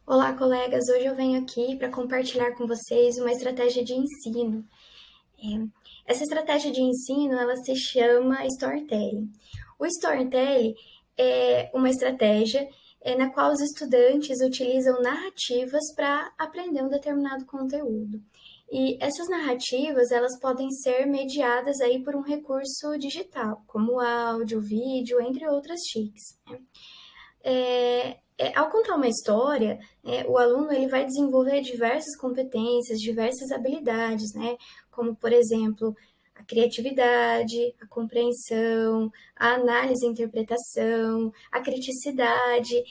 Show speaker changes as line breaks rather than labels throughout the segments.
Olá, colegas! Hoje eu venho aqui para compartilhar com vocês uma estratégia de ensino. Essa estratégia de ensino, ela se chama Storytelling. O Storytelling é uma estratégia na qual os estudantes utilizam narrativas para aprender um determinado conteúdo. E essas narrativas, elas podem ser mediadas aí por um recurso digital, como áudio, vídeo, entre outras TICs. Ao contar uma história, o aluno ele vai desenvolver diversas competências, diversas habilidades, né? Como, por exemplo, a criatividade, a compreensão, a análise e interpretação, a criticidade,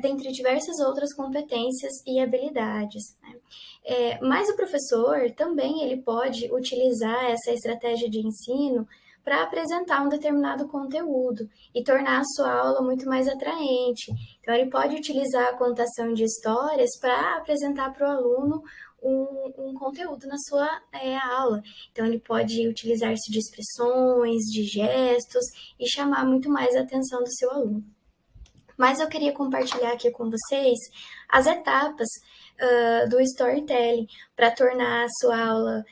dentre diversas outras competências e habilidades, né? Mas o professor também ele pode utilizar essa estratégia de ensino para apresentar um determinado conteúdo e tornar a sua aula muito mais atraente. Então, ele pode utilizar a contação de histórias para apresentar para o aluno um conteúdo na sua aula. Então, ele pode utilizar-se de expressões, de gestos e chamar muito mais a atenção do seu aluno. Mas eu queria compartilhar aqui com vocês as etapas do storytelling para tornar a sua aula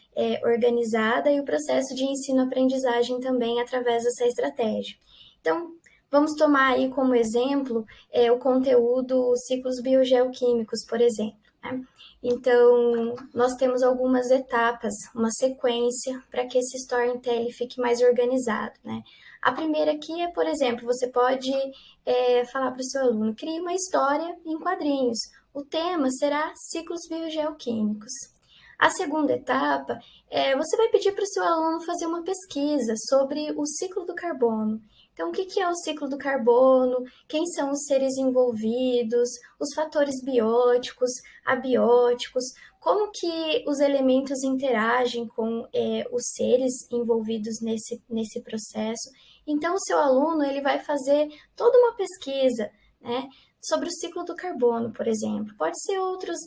organizada e o processo de ensino-aprendizagem também através dessa estratégia. Então, vamos tomar aí como exemplo o conteúdo ciclos biogeoquímicos, por exemplo. Né? Então, nós temos algumas etapas, uma sequência para que esse storytelling fique mais organizado. Né? A primeira aqui é, por exemplo, você pode falar para o seu aluno, crie uma história em quadrinhos. O tema será ciclos biogeoquímicos. A segunda etapa você vai pedir para o seu aluno fazer uma pesquisa sobre o ciclo do carbono. Então, o que é o ciclo do carbono? Quem são os seres envolvidos? Os fatores bióticos, abióticos? Como que os elementos interagem com os seres envolvidos nesse processo? Então, o seu aluno ele vai fazer toda uma pesquisa, né, sobre o ciclo do carbono, por exemplo. Pode ser outros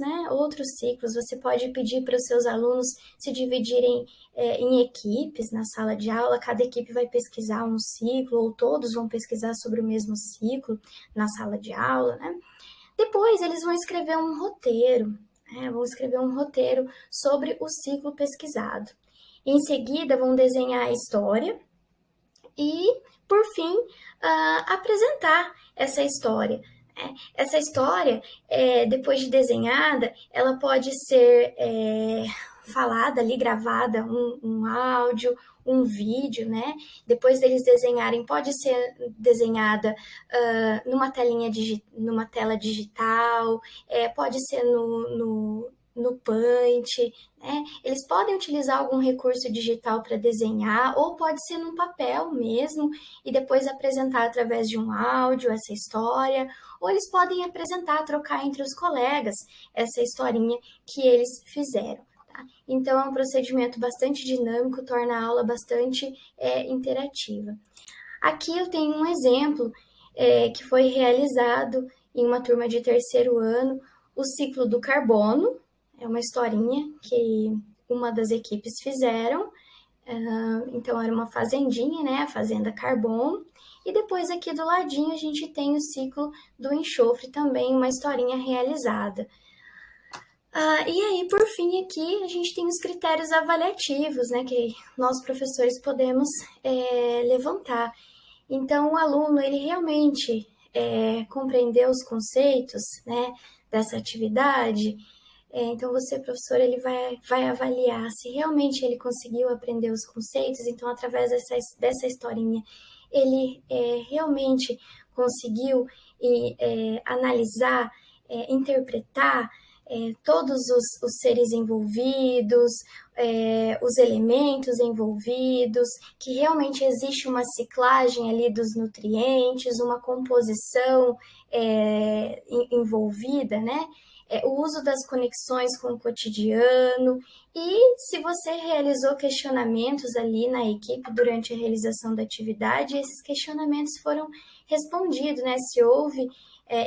ciclos. Você pode pedir para os seus alunos se dividirem em equipes na sala de aula. Cada equipe vai pesquisar um ciclo, ou todos vão pesquisar sobre o mesmo ciclo na sala de aula, né? Depois, eles vão escrever um roteiro, né? Vão escrever um roteiro sobre o ciclo pesquisado. Em seguida, vão desenhar a história e, por fim, apresentar essa história. Essa história, depois de desenhada, ela pode ser falada ali, gravada, um áudio, um vídeo, né? Depois deles desenharem, pode ser desenhada numa tela digital, pode ser no Paint, né? Eles podem utilizar algum recurso digital para desenhar, ou pode ser num papel mesmo, e depois apresentar através de um áudio essa história, ou eles podem apresentar, trocar entre os colegas essa historinha que eles fizeram. Tá? Então, é um procedimento bastante dinâmico, torna a aula bastante interativa. Aqui eu tenho um exemplo que foi realizado em uma turma de terceiro ano, o ciclo do carbono, é uma historinha que uma das equipes fizeram. Então, era uma fazendinha, né? A Fazenda Carbono. E depois, aqui do ladinho, a gente tem o ciclo do enxofre, também uma historinha realizada. E aí, por fim, aqui a gente tem os critérios avaliativos, né? Que nós, professores, podemos levantar. Então, o aluno, ele realmente compreendeu os conceitos, né, dessa atividade. Então, você, professor, ele vai avaliar se realmente ele conseguiu aprender os conceitos. Então, através dessa historinha, ele realmente conseguiu analisar, interpretar todos os seres envolvidos, os elementos envolvidos, que realmente existe uma ciclagem ali dos nutrientes, uma composição envolvida, né? O uso das conexões com o cotidiano, e se você realizou questionamentos ali na equipe durante a realização da atividade, esses questionamentos foram respondidos, né? Se houve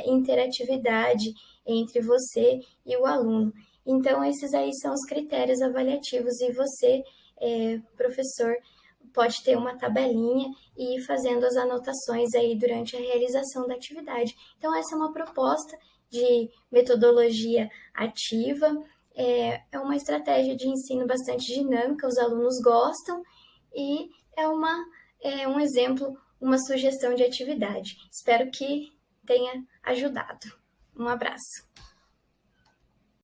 interatividade entre você e o aluno. Então, esses aí são os critérios avaliativos, e você, professor, pode ter uma tabelinha e ir fazendo as anotações aí durante a realização da atividade. Então, essa é uma proposta de metodologia ativa. É uma estratégia de ensino bastante dinâmica, os alunos gostam e é um exemplo, uma sugestão de atividade. Espero que tenha ajudado. Um abraço.